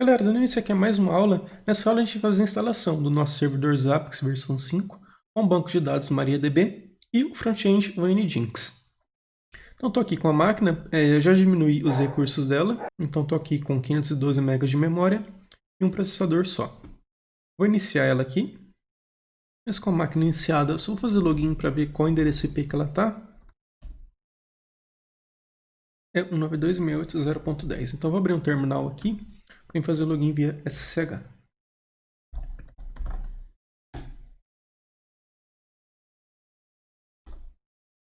Galera, dando início aqui a mais uma aula. Nessa aula a gente vai fazer a instalação do nosso servidor Zabbix versão 5 com o banco de dados MariaDB e o front-end o Nginx. Então estou aqui com a máquina, eu já diminui os recursos dela, então estou aqui com 512 MB de memória e um processador só. Vou iniciar ela aqui, mas com a máquina iniciada eu só vou fazer login para ver qual endereço IP que ela está. É 192.168.0.10, então vou abrir um terminal aqui para fazer o login via SSH.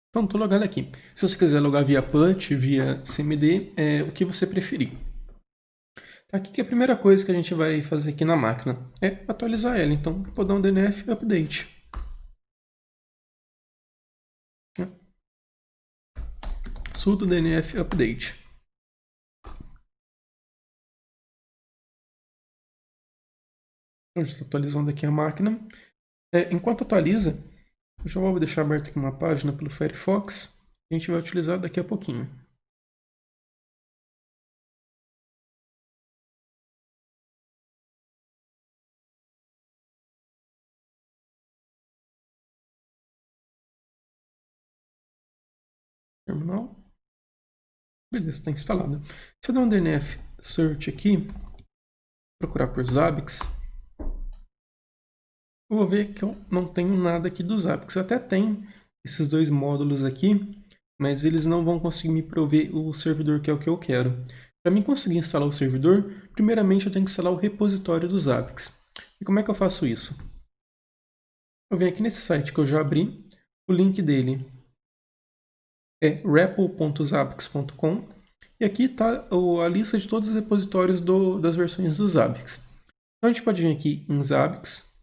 Então, estou logado aqui. Se você quiser logar via PUT, via CMD, o que você preferir. Tá, aqui que a primeira coisa que a gente vai fazer aqui na máquina é atualizar ela. Então, vou dar um DNF update. Sudo DNF update. Eu já estou atualizando aqui a máquina. Enquanto atualiza, eu já vou deixar aberto aqui uma página pelo Firefox que a gente vai utilizar daqui a pouquinho. Terminal. Beleza, está instalado. Se eu der um DNF search aqui, procurar por Zabbix, eu vou ver que eu não tenho nada aqui do Zabbix. Até tem esses dois módulos aqui, mas eles não vão conseguir me prover o servidor que é o que eu quero. Para mim conseguir instalar o servidor, primeiramente eu tenho que instalar o repositório do Zabbix. E como é que eu faço isso? Eu venho aqui nesse site que eu já abri, o link dele é repo.zabbix.com e aqui está a lista de todos os repositórios das versões do Zabbix. Então a gente pode vir aqui em Zabbix,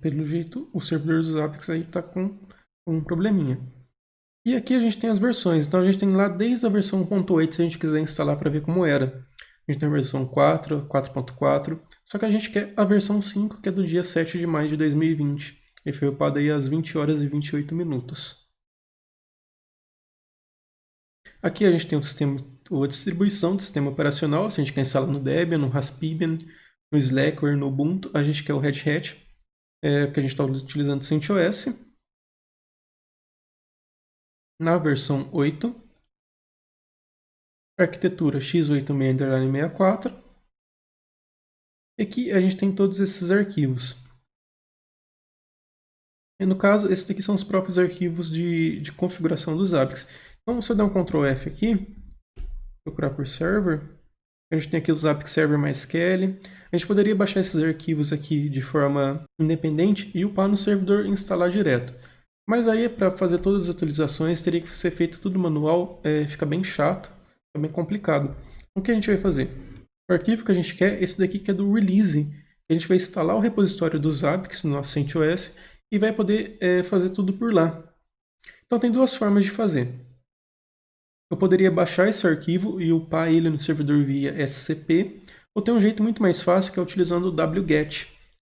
pelo jeito o servidor do Zabbix aí está com um probleminha. E aqui a gente tem as versões, então a gente tem lá desde a versão 1.8 se a gente quiser instalar para ver como era. A gente tem a versão 4, 4.4, só que a gente quer a versão 5, que é do dia 7 de maio de 2020. E foi upado aí às 20 horas e 28 minutos. Aqui a gente tem a distribuição do sistema operacional, se a gente quer instalar no Debian, no Raspbian, no Slackware, no Ubuntu, a gente quer o Red Hat, porque a gente está utilizando CentOS. Na versão 8, arquitetura x86-64. E aqui a gente tem todos esses arquivos. E no caso, esses daqui são os próprios arquivos de configuração dos Zabbix. Então, se eu der um Ctrl F aqui, procurar por server, a gente tem aqui o Zabbix Server MySQL. A gente poderia baixar esses arquivos aqui de forma independente e upar no servidor e instalar direto. Mas aí, para fazer todas as atualizações, teria que ser feito tudo manual, fica bem chato, fica bem complicado. O que a gente vai fazer? O arquivo que a gente quer é esse daqui que é do release. A gente vai instalar o repositório do Zabbix no nosso CentOS e vai poder fazer tudo por lá. Então tem duas formas de fazer. Eu poderia baixar esse arquivo e upar ele no servidor via SCP, ou tem um jeito muito mais fácil que é utilizando o wget.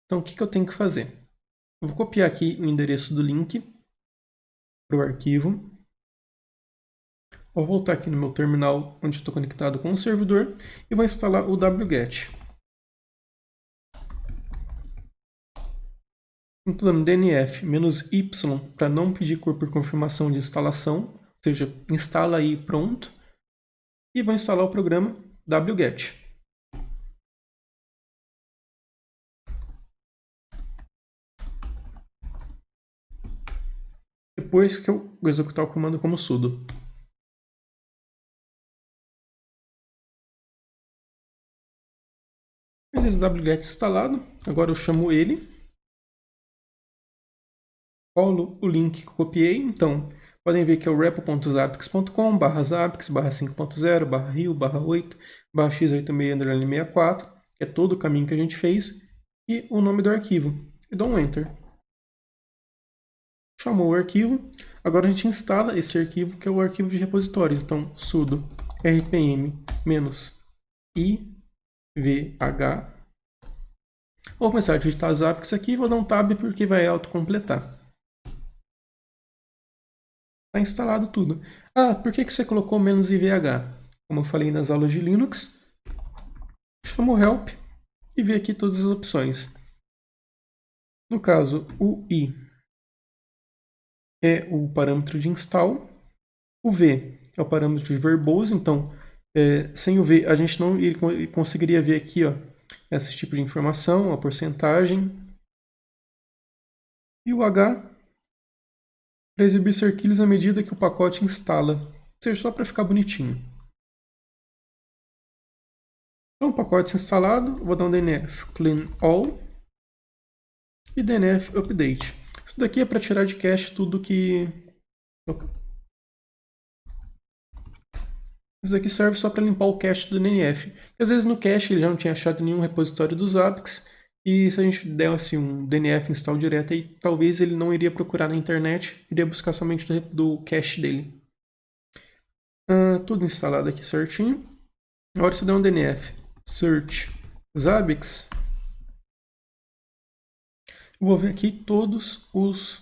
Então o que eu tenho que fazer? Eu vou copiar aqui o endereço do link para o arquivo. Vou voltar aqui no meu terminal onde estou conectado com o servidor e vou instalar o wget. Estou dando "-y" para não pedir por confirmação de instalação, ou seja, instala aí pronto. E vou instalar o programa wget. Depois que eu executar o comando como sudo. Beleza, wget instalado. Agora eu chamo ele. Colo o link que eu copiei. Então, podem ver que é o repo.zabbix.com/5.0/rio/8/x86-64, que é todo o caminho que a gente fez, e o nome do arquivo. E dou um Enter. Chamou o arquivo. Agora a gente instala esse arquivo, que é o arquivo de repositórios. Então, sudo rpm-ivh Vou começar a digitar os APICs aqui, vou dar um Tab porque vai autocompletar. Está instalado tudo. Ah, por que você colocou menos "-ivh"? Como eu falei nas aulas de Linux, chamo o help e vê aqui todas as opções. No caso, o I é o parâmetro de install, o V é o parâmetro de verbose, então sem o V a gente não conseguiria ver aqui, ó, esse tipo de informação, a porcentagem. E o H para exibir cerquilhos à medida que o pacote instala, ou seja, só para ficar bonitinho. Então, o pacote instalado, vou dar um DNF clean all e DNF update. Isso daqui é para tirar de cache tudo que... Isso daqui serve só para limpar o cache do DNF. Às vezes no cache ele já não tinha achado nenhum repositório dos APICs, e se a gente der assim, um DNF install direto, aí, talvez ele não iria procurar na internet, iria buscar somente do cache dele. Tudo instalado aqui certinho. Agora se eu der um DNF search zabbix, eu vou ver aqui todos os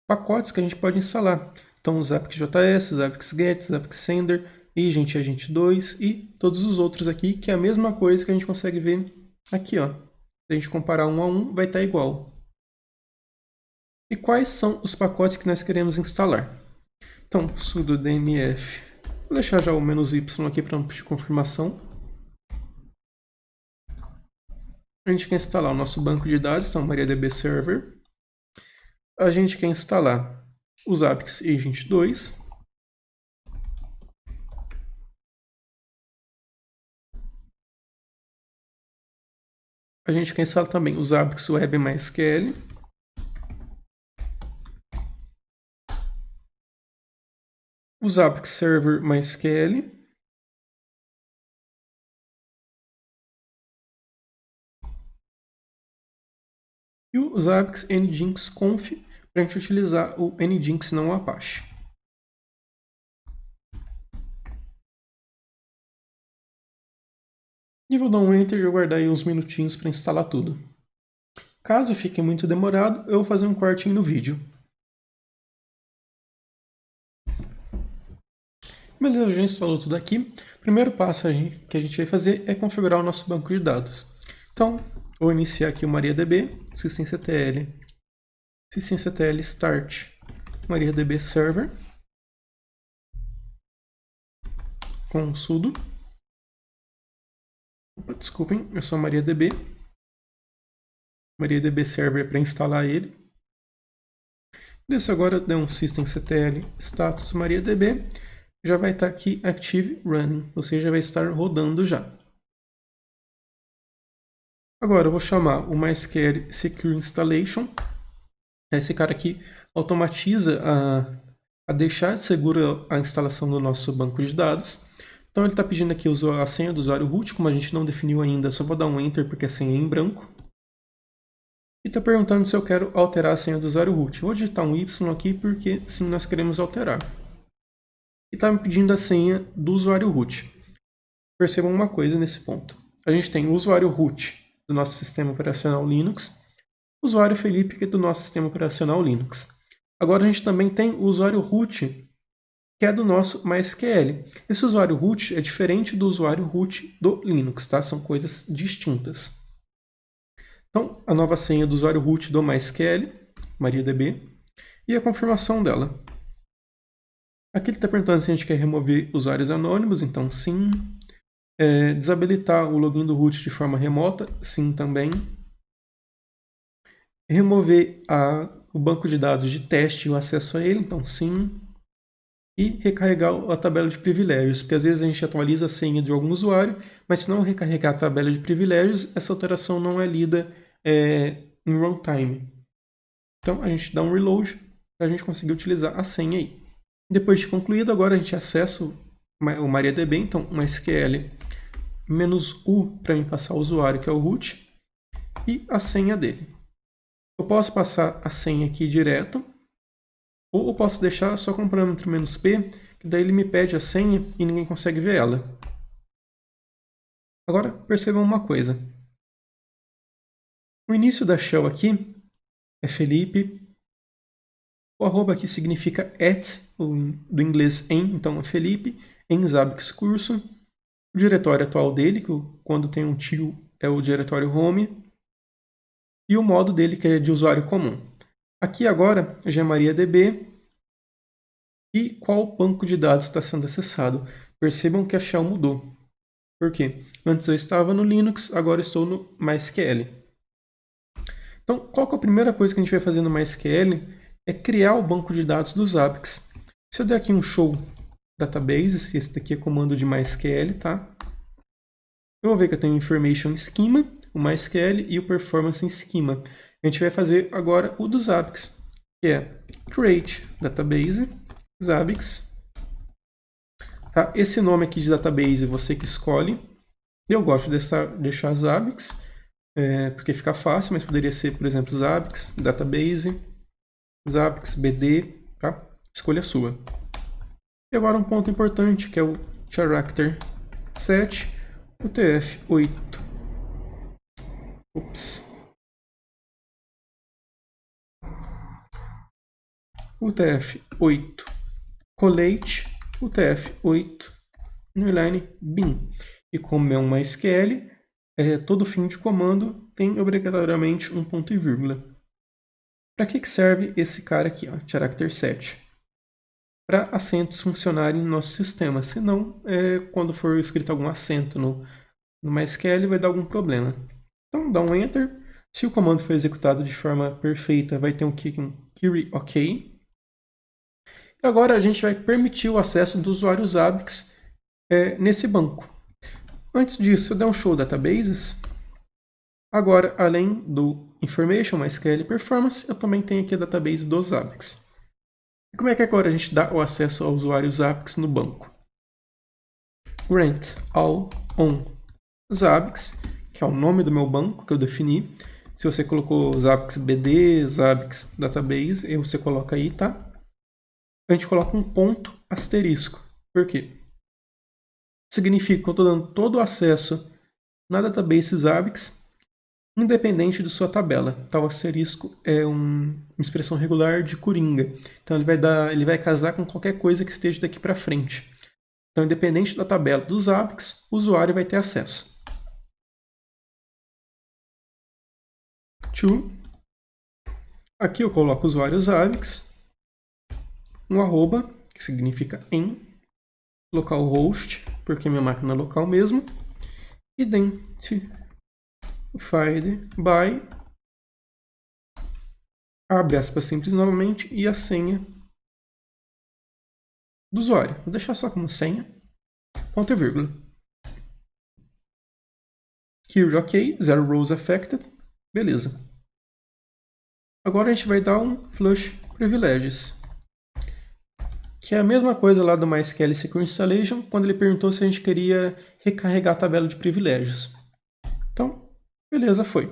pacotes que a gente pode instalar. Então, os zabbix.js, zabbix.get, zabbix.sender, agent 2 e todos os outros aqui, que é a mesma coisa que a gente consegue ver aqui, ó. Se a gente comparar um a um, vai estar igual. E quais são os pacotes que nós queremos instalar? Então, sudo dnf. Vou deixar já o "-y" aqui para não pedir confirmação. A gente quer instalar o nosso banco de dados, então MariaDB Server. A gente quer instalar o Zabbix Agent 2. A gente quer instalar também o Zabbix Web MySQL. O Zabbix Server MySQL. E o Zabbix Nginx Conf, para a gente utilizar o Nginx, não o Apache. E vou dar um Enter e aguardar aí uns minutinhos para instalar tudo. Caso fique muito demorado, eu vou fazer um cortinho no vídeo. Beleza, já instalou tudo aqui. O primeiro passo que a gente vai fazer é configurar o nosso banco de dados. Então, vou iniciar aqui o MariaDB, systemctl start MariaDB Server com sudo. Desculpem, eu sou MariaDB. MariaDB Server para instalar ele. Isso, agora eu dei um systemctl status MariaDB. Já vai estar aqui active running, ou seja, vai estar rodando já. Agora eu vou chamar o MySQL Secure Installation. Esse cara aqui automatiza a deixar segura a instalação do nosso banco de dados. Então ele está pedindo aqui a senha do usuário root, como a gente não definiu ainda, só vou dar um Enter porque a senha é em branco. E está perguntando se eu quero alterar a senha do usuário root. Eu vou digitar um Y aqui porque sim, nós queremos alterar. E está me pedindo a senha do usuário root. Percebam uma coisa nesse ponto. A gente tem o usuário root do nosso sistema operacional Linux, o usuário Felipe, que é do nosso sistema operacional Linux. Agora a gente também tem o usuário root, que é do nosso MySQL. Esse usuário root é diferente do usuário root do Linux, tá? São coisas distintas. Então, a nova senha do usuário root do MySQL, MariaDB, e a confirmação dela. Aqui ele está perguntando se a gente quer remover usuários anônimos, então sim. Desabilitar o login do root de forma remota, sim também. Remover o banco de dados de teste e o acesso a ele, então sim. E recarregar a tabela de privilégios, porque às vezes a gente atualiza a senha de algum usuário, mas se não recarregar a tabela de privilégios, essa alteração não é lida em runtime. Então a gente dá um reload para a gente conseguir utilizar a senha aí. Depois de concluído, agora a gente acessa o MariaDB, então MySQL -u para me passar o usuário, que é o root, e a senha dele. Eu posso passar a senha aqui direto, ou eu posso deixar só com o parâmetro -p, que daí ele me pede a senha e ninguém consegue ver ela. Agora, percebam uma coisa. O início da shell aqui é Felipe. O arroba aqui significa do inglês em, então é Felipe, em Zabbix curso. O diretório atual dele, que quando tem um tio é o diretório home. E o modo dele, que é de usuário comum. Aqui agora já é MariaDB. E qual banco de dados está sendo acessado? Percebam que a shell mudou. Por quê? Antes eu estava no Linux, agora estou no MySQL. Então, qual que é a primeira coisa que a gente vai fazer no MySQL? É criar o banco de dados dos Zabbix. Se eu der aqui um show database, esse daqui é comando de MySQL, tá? Eu vou ver que eu tenho o Information Schema, o MySQL e o Performance Schema. A gente vai fazer agora o dos Zabbix, que é create database Zabbix. Tá? Esse nome aqui de database você que escolhe. Eu gosto de deixar Zabbix, porque fica fácil, mas poderia ser, por exemplo, Zabbix database, Zabbix BD, tá? Escolha sua. E agora um ponto importante, que é o character set, UTF-8. UTF-8 collate UTF-8 underline bin. E como é um MySQL, todo fim de comando tem obrigatoriamente um ponto e vírgula. Para que serve esse cara aqui, ó, character set? Para acentos funcionarem no nosso sistema. Senão, quando for escrito algum acento no MySQL, vai dar algum problema. Então, dá um Enter. Se o comando for executado de forma perfeita, vai ter um query OK. E agora a gente vai permitir o acesso do usuário Zabbix nesse banco. Antes disso, eu der um show databases. Agora, além do Information, MySQL Performance, eu também tenho aqui a database do Zabbix. E como é que agora a gente dá o acesso ao usuário Zabbix no banco? Grant all on Zabbix, que é o nome do meu banco que eu defini. Se você colocou Zabbix BD, Zabbix Database, aí você coloca aí, tá? A gente coloca um ponto asterisco. Por quê? Significa que eu estou dando todo o acesso na database Zabbix, independente de sua tabela. Tal asterisco é uma expressão regular de Coringa. Então ele vai casar com qualquer coisa que esteja daqui para frente. Então, independente da tabela do Zabbix, o usuário vai ter acesso. Aqui eu coloco o usuário Zabbix, um arroba, que significa em, localhost, porque minha máquina é local mesmo, identified by, abre aspas simples novamente, e a senha do usuário. Vou deixar só como senha, ponto e vírgula. Keyword OK, 0 rows affected, beleza. Agora a gente vai dar um flush privileges, que é a mesma coisa lá do MySQL Secure Installation, quando ele perguntou se a gente queria recarregar a tabela de privilégios. Então, beleza, foi.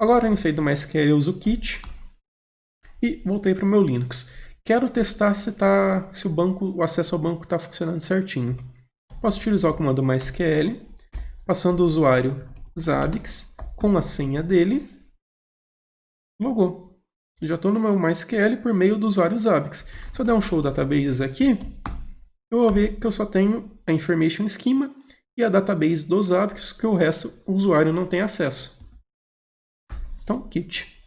Agora eu saí do MySQL, eu uso o Kit e voltei para o meu Linux. Quero testar se o acesso ao banco está funcionando certinho. Posso utilizar o comando MySQL, passando o usuário Zabbix com a senha dele. Logou. Já estou no meu MySQL por meio do usuário Zabbix. Se eu der um show databases aqui, eu vou ver que eu só tenho a Information Schema e a database dos Zabbix, que o resto o usuário não tem acesso. Então, Kit.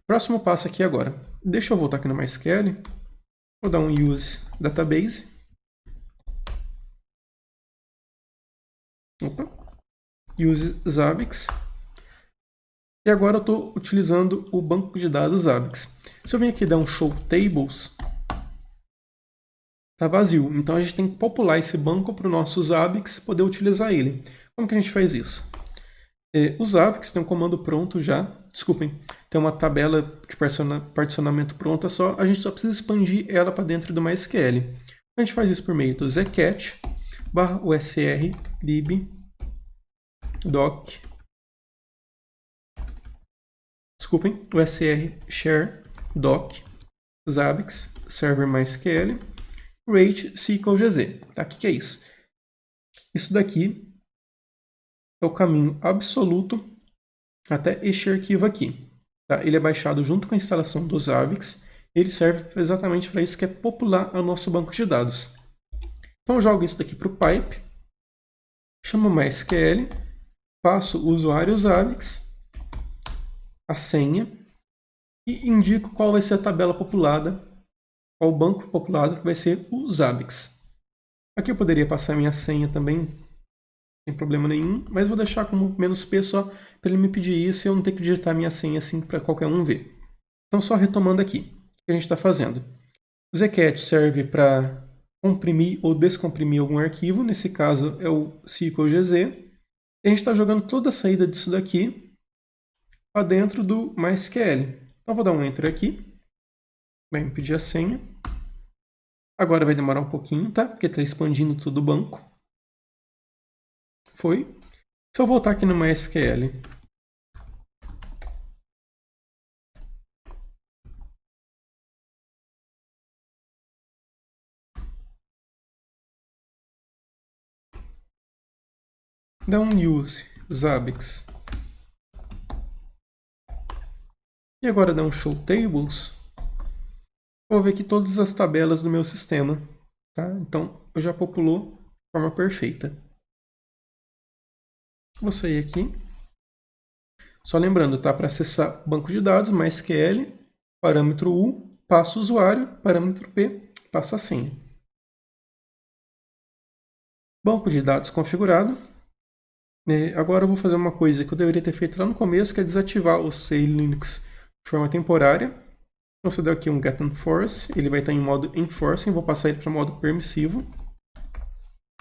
Próximo passo aqui agora. Deixa eu voltar aqui no MySQL. Vou dar um use database. Opa. Use Zabbix. E agora eu estou utilizando o banco de dados Zabbix. Se eu vir aqui dar um show tables, está vazio. Então a gente tem que popular esse banco para o nosso Zabbix poder utilizar ele. Como que a gente faz isso? O Zabbix tem um comando pronto já. Desculpem, tem uma tabela de particionamento pronta só. A gente só precisa expandir ela para dentro do MySQL. A gente faz isso por meio do zcat /usr lib doc. Desculpem, usr share doc Zabbix server MySQL create SQLGZ. Tá? O que é isso? Isso daqui é o caminho absoluto até este arquivo aqui. Tá? Ele é baixado junto com a instalação do Zabbix. Ele serve exatamente para isso, que é popular o nosso banco de dados. Então eu jogo isso daqui para o pipe, chamo MySQL, passo o usuário Zabbix, a senha, e indico qual vai ser a tabela populada, qual o banco populado que vai ser o Zabbix. Aqui eu poderia passar minha senha também, sem problema nenhum, mas vou deixar como "-p" só para ele me pedir isso e eu não ter que digitar minha senha assim para qualquer um ver. Então só retomando aqui, o que a gente está fazendo. O zcat serve para comprimir ou descomprimir algum arquivo, nesse caso é o SQLGZ. E a gente está jogando toda a saída disso daqui para dentro do MySQL. Então vou dar um Enter aqui, vai me pedir a senha. Agora vai demorar um pouquinho, tá? Porque está expandindo todo o banco. Foi. Se eu voltar aqui no MySQL, dá um use Zabbix. E agora dá um show tables. Eu vou ver aqui todas as tabelas do meu sistema. Tá? Então eu já populou de forma perfeita. Vou sair aqui. Só lembrando, tá? Para acessar banco de dados, MySQL, parâmetro U, passa o usuário, parâmetro P, passa a senha. Banco de dados configurado. Agora eu vou fazer uma coisa que eu deveria ter feito lá no começo, que é desativar o C Linux de forma temporária. Então, se eu der aqui um get enforce, ele vai estar em modo enforcing, vou passar ele para modo permissivo,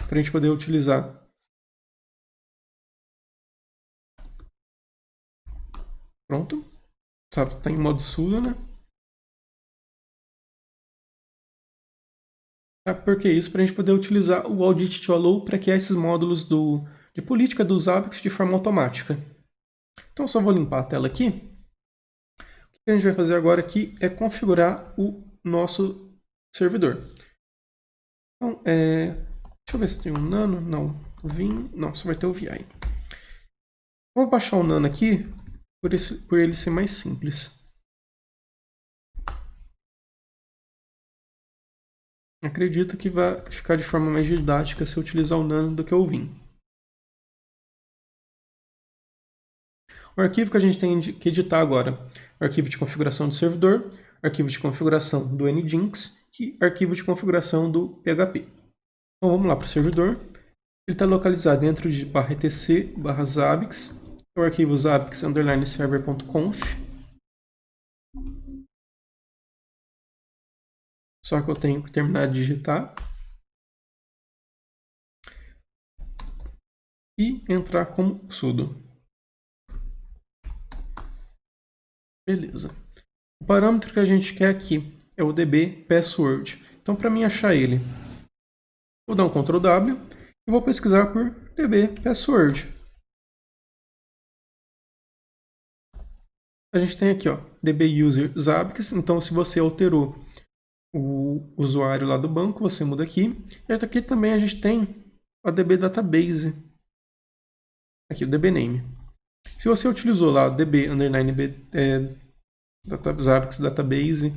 para a gente poder utilizar. Pronto. Está em modo sudo, né? Por que isso? Para a gente poder utilizar o audit to allow para criar esses módulos de política dos Zabbix de forma automática. Então, só vou limpar a tela aqui. O que a gente vai fazer agora aqui é configurar o nosso servidor. Então, deixa eu ver se tem um nano. Não. Vim. Não, só vai ter o VI. Vou baixar o nano aqui por ele ser mais simples. Acredito que vai ficar de forma mais didática se eu utilizar o nano do que o Vim. O arquivo que a gente tem que editar agora é o arquivo de configuração do servidor, arquivo de configuração do Nginx e arquivo de configuração do PHP. Então vamos lá para o servidor. Ele está localizado dentro de /etc/zabbix, o arquivo zabbix_server.conf. Só que eu tenho que terminar de digitar e entrar como sudo. Beleza. O parâmetro que a gente quer aqui é o db password. Então, para mim achar ele, vou dar um Ctrl W e vou pesquisar por db password. A gente tem aqui, ó, db user Zabbix. Então, se você alterou o usuário lá do banco, você muda aqui. E aqui também a gente tem a db database. Aqui, o db name. Se você utilizou lá Zabbix database,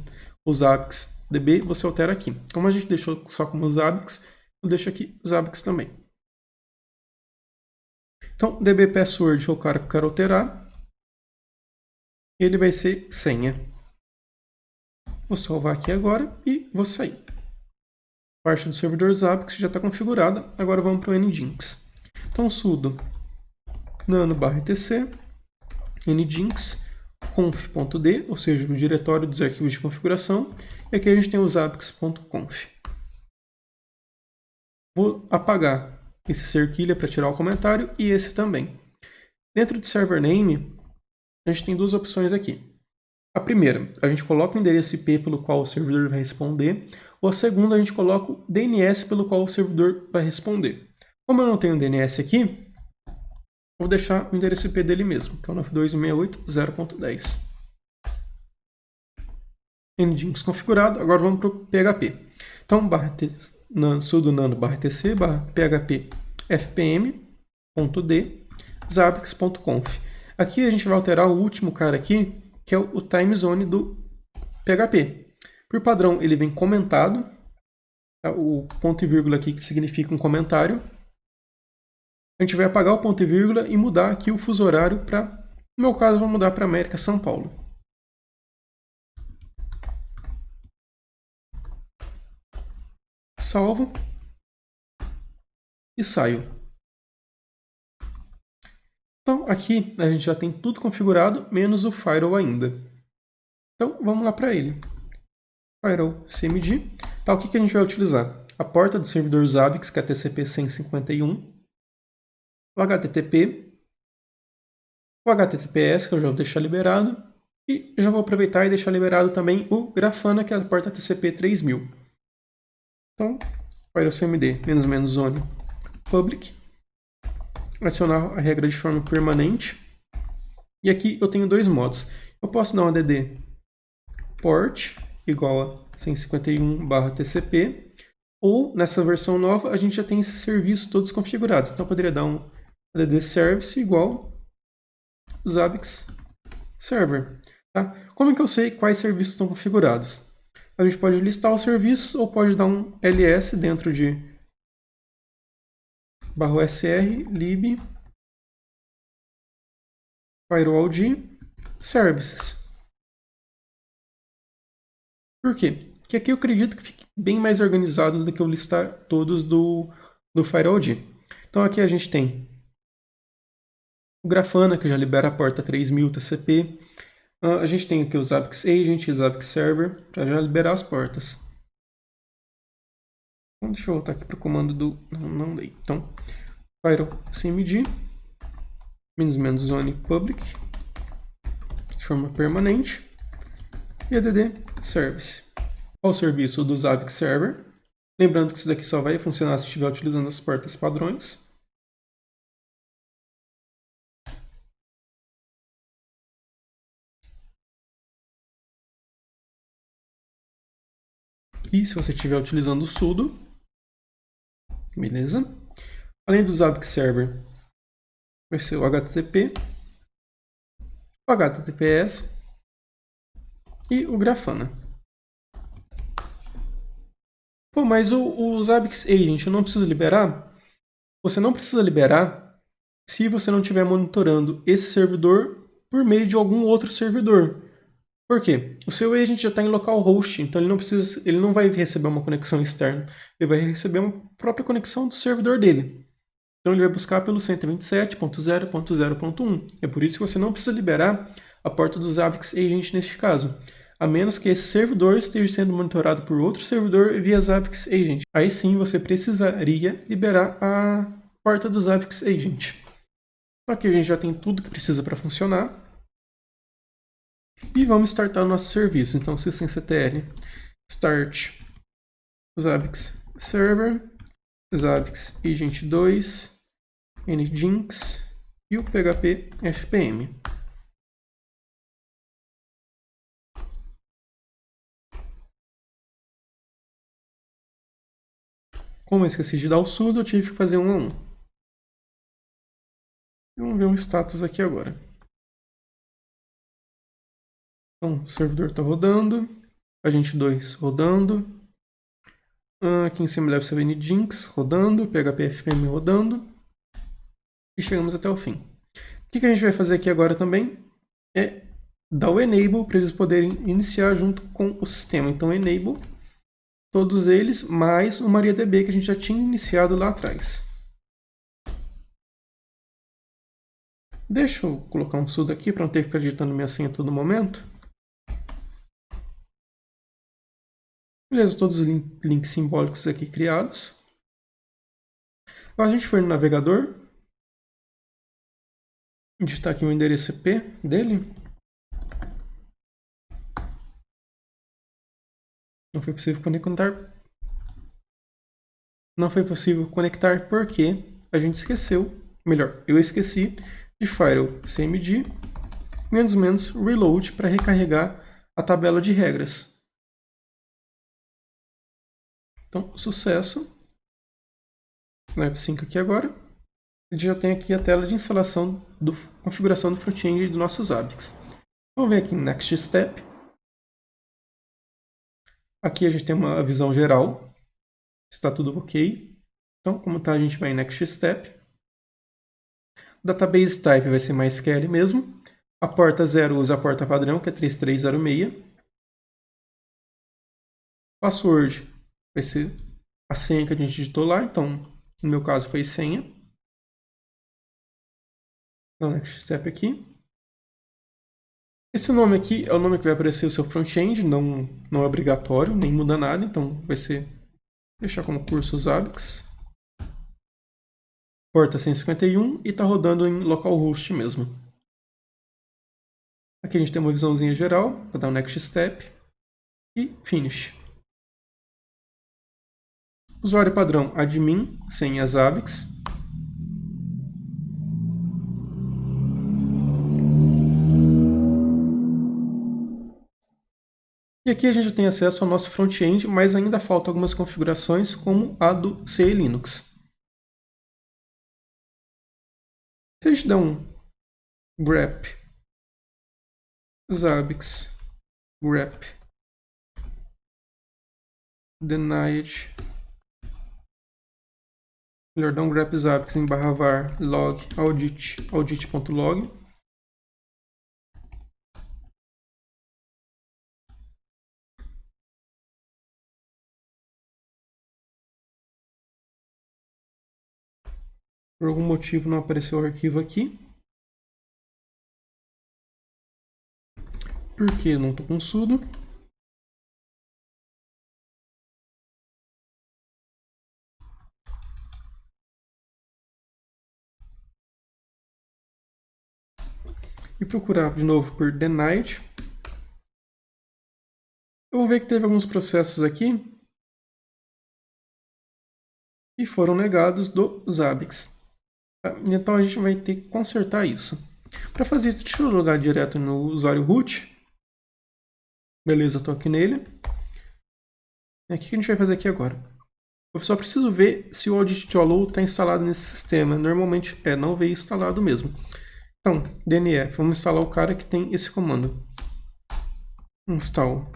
o Zabbix db, você altera aqui. Como a gente deixou só como Zabbix, eu deixo aqui Zabbix também. Então, db password é o cara que eu quero alterar. Ele vai ser senha. Vou salvar aqui agora e vou sair. A parte do servidor Zabbix já está configurada. Agora vamos para o Nginx. Então, sudo nano/etc nginx conf.d, ou seja, o diretório dos arquivos de configuração. E aqui a gente tem o zabbix.conf. Vou apagar esse cerquilha para tirar o comentário e esse também. Dentro de server name, a gente tem duas opções aqui. A primeira, a gente coloca o endereço IP pelo qual o servidor vai responder, ou a segunda, a gente coloca o DNS pelo qual o servidor vai responder. Como eu não tenho DNS aqui, vou deixar o endereço IP dele mesmo, que é o 92.168.0.10. Nginx configurado, agora vamos para o PHP. Então, sudo nano/etc/php fpm.d zabbix.conf. Aqui a gente vai alterar o último cara aqui, que é o time zone do PHP. Por padrão, ele vem comentado, tá? O ponto e vírgula aqui que significa um comentário. A gente vai apagar o ponto e vírgula e mudar aqui o fuso horário para, no meu caso, vou mudar para América São Paulo. Salvo e saio. Então aqui a gente já tem tudo configurado, menos o firewall ainda. Então vamos lá para ele. Firewall CMD. Tá, o que a gente vai utilizar? A porta do servidor Zabbix, que é a TCP 151, o HTTP, o HTTPS, que eu já vou deixar liberado, e já vou aproveitar e deixar liberado também o Grafana, que é a porta TCP 3000. Então, firewall CMD, --zone public, adicionar a regra de forma permanente, e aqui eu tenho dois modos. Eu posso dar um add port igual a 151/TCP, ou nessa versão nova a gente já tem esses serviços todos configurados. Então eu poderia dar um add service igual Zabbix server. Tá? Como é que eu sei quais serviços estão configurados? A gente pode listar os serviços ou pode dar um ls dentro de /sr lib firewall de services. Por quê? Porque aqui eu acredito que fique bem mais organizado do que eu listar todos do firewall de. Então aqui a gente tem o Grafana, que já libera a porta 3000 TCP. A gente tem aqui o Zabbix Agent e o Zabbix Server, para já liberar as portas. Então, deixa eu voltar aqui para o comando do... Não dei. Então, firewall cmd, --zone public, de forma permanente, e add service. Qual o serviço do Zabbix Server? Lembrando que isso daqui só vai funcionar se estiver utilizando as portas padrões. E se você estiver utilizando o sudo, beleza? Além do Zabbix Server, vai ser o HTTP, o HTTPS e o Grafana. Pô, mas o Zabbix Agent eu não preciso liberar? Você não precisa liberar se você não estiver monitorando esse servidor por meio de algum outro servidor. Por quê? O seu agent já está em localhost, então ele não vai receber uma conexão externa, ele vai receber uma própria conexão do servidor dele. Então ele vai buscar pelo 127.0.0.1. É por isso que você não precisa liberar a porta do Zabbix Agent neste caso, a menos que esse servidor esteja sendo monitorado por outro servidor via Zabbix Agent. Aí sim você precisaria liberar a porta do Zabbix Agent. Aqui a gente já tem tudo que precisa para funcionar. E vamos startar o nosso serviço. Então, systemctl start Zabbix Server, Zabbix Agent 2, nginx e o PHP FPM. Como eu esqueci de dar o sudo, eu tive que fazer 1 a 1. Vamos ver um status aqui agora. Então, o servidor está rodando, Agent 2 rodando, aqui em cima deve ser o nginx rodando, PHP FPM rodando, e chegamos até o fim. O que a gente vai fazer aqui agora também é dar o enable para eles poderem iniciar junto com o sistema. Então, enable todos eles, mais o MariaDB que a gente já tinha iniciado lá atrás. Deixa eu colocar um sudo aqui para não ter que ficar digitando minha senha a todo momento. Beleza, todos os links simbólicos aqui criados. Agora a gente for no navegador, digitar aqui o endereço IP dele. Não foi possível conectar. Não foi possível conectar porque a gente esqueceu, melhor, eu esqueci de firewall cmd -reload para recarregar a tabela de regras. Então, sucesso. No F5 aqui agora. A gente já tem aqui a tela de instalação configuração do front-end dos nossos Zabbix. Vamos ver aqui em Next Step. Aqui a gente tem uma visão geral, está tudo ok. Então, como está, a gente vai em Next Step. Database Type vai ser MySQL mesmo. A porta 0 usa a porta padrão, que é 3306. Password vai ser a senha que a gente digitou lá, então no meu caso foi senha. Então, Next Step aqui. Esse nome aqui é o nome que vai aparecer o seu front-end, não é obrigatório, nem muda nada, então vai ser deixar como curso Zabbix. Porta 151 e está rodando em localhost mesmo. Aqui a gente tem uma visãozinha geral, vou dar um Next Step e Finish. Usuário padrão admin, senha Zabbix. E aqui a gente tem acesso ao nosso front-end, mas ainda faltam algumas configurações, como a do CE Linux. Se a gente der um grep Zabbix grep denied, melhor, dar um grep Zabbix em /var log audit.log. Por algum motivo não apareceu o arquivo aqui. Por que eu não estou com sudo? E procurar de novo por denied. Eu vou ver que teve alguns processos aqui que foram negados do Zabbix. Então a gente vai ter que consertar isso. Para fazer isso, deixa eu jogar direto no usuário root. Beleza, estou aqui nele. E o que a gente vai fazer aqui agora? Eu só preciso ver se o audit.allow está instalado nesse sistema. Normalmente não veio instalado mesmo. Então, DNF, vamos instalar o cara que tem esse comando. Install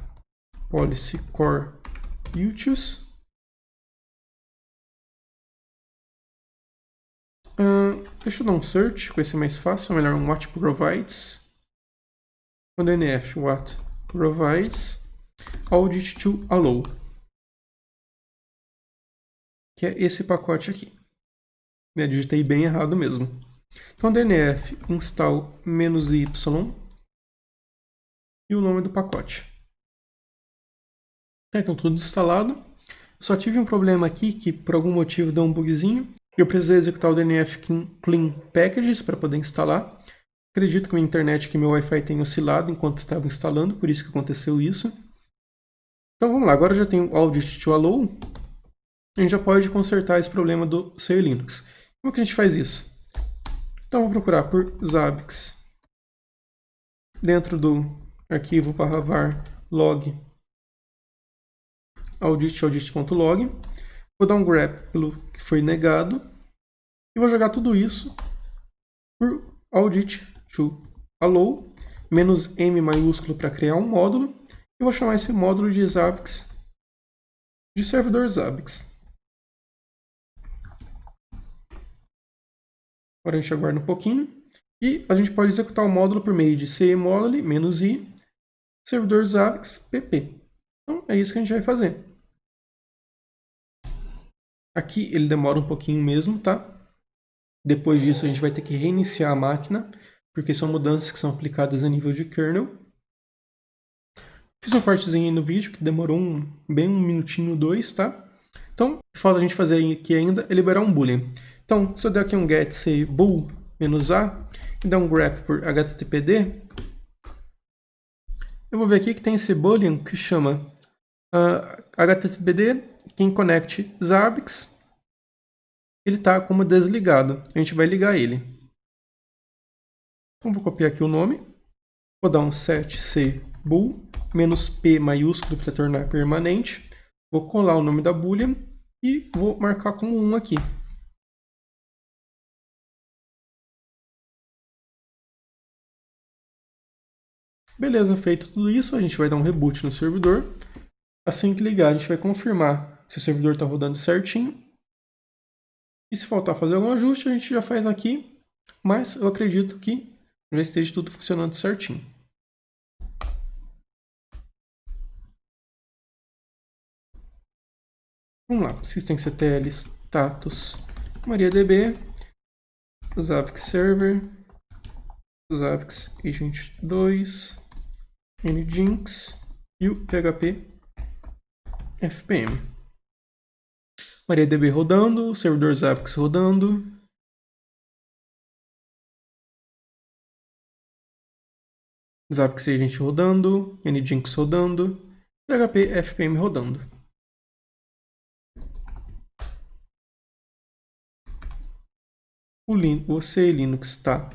policy core utils. Deixa eu dar um search, vai ser mais fácil, ou melhor, um what provides. O DNF, what provides audit to allow, que é esse pacote aqui. Eu digitei bem errado mesmo. Então, DNF install -y e o nome do pacote. Então, tudo instalado. Eu só tive um problema aqui que por algum motivo deu um bugzinho. Eu precisei executar o DNF clean packages para poder instalar. Acredito que minha internet aqui, meu Wi-Fi tem oscilado enquanto estava instalando, por isso que aconteceu isso. Então vamos lá, agora eu já tenho o audit to allow. A gente já pode consertar esse problema do CE Linux. Como que a gente faz isso? Então vou procurar por Zabbix dentro do arquivo /var log audit.log. Vou dar um grep pelo que foi negado e vou jogar tudo isso por audit to allow, -m maiúsculo para criar um módulo, e vou chamar esse módulo de Zabbix, de servidor Zabbix. Agora a gente aguarda um pouquinho e a gente pode executar o módulo por meio de cmodule -i servidor Zabbix pp. Então é isso que a gente vai fazer. Aqui ele demora um pouquinho mesmo, tá? Depois disso a gente vai ter que reiniciar a máquina, porque são mudanças que são aplicadas a nível de kernel. Fiz uma partezinha aí no vídeo que demorou bem um minutinho, 2, tá? Então, o que falta a gente fazer aqui ainda é liberar um boolean. Então, se eu der aqui um get say bool -a e dar um grep por httpd, eu vou ver aqui que tem esse boolean que chama httpd quem connect Zabbix, ele está como desligado. A gente vai ligar ele. Então vou copiar aqui o nome, vou dar um set say bool -p maiúsculo para tornar permanente, vou colar o nome da boolean e vou marcar como 1 aqui. Beleza, feito tudo isso, a gente vai dar um reboot no servidor. Assim que ligar, a gente vai confirmar se o servidor está rodando certinho. E se faltar fazer algum ajuste, a gente já faz aqui. Mas eu acredito que já esteja tudo funcionando certinho. Vamos lá, systemctl status MariaDB, Zabbix server, Zabbix agent 2, nginx e o php fpm. MariaDB rodando, servidor Zabbix rodando. Zabbix agent rodando, nginx rodando, php fpm rodando. O C Linux está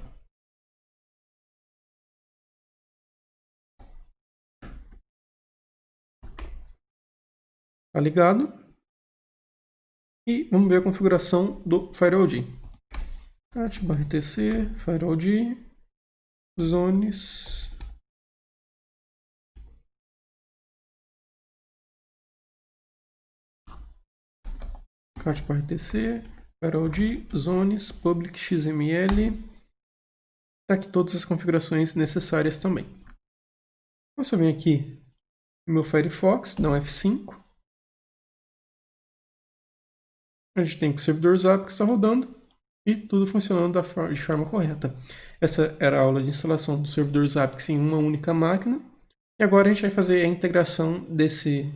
ligado. E vamos ver a configuração do firewall. cat/etc firewall zones cat/etc firewall zones public xml. Tá aqui todas as configurações necessárias também. Então, se eu venho aqui no meu Firefox, dá um F5. A gente tem que o servidor Zabbix está rodando e tudo funcionando de forma correta. Essa era a aula de instalação do servidor Zabbix em uma única máquina. E agora a gente vai fazer a integração desse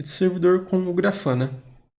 servidor com o Grafana.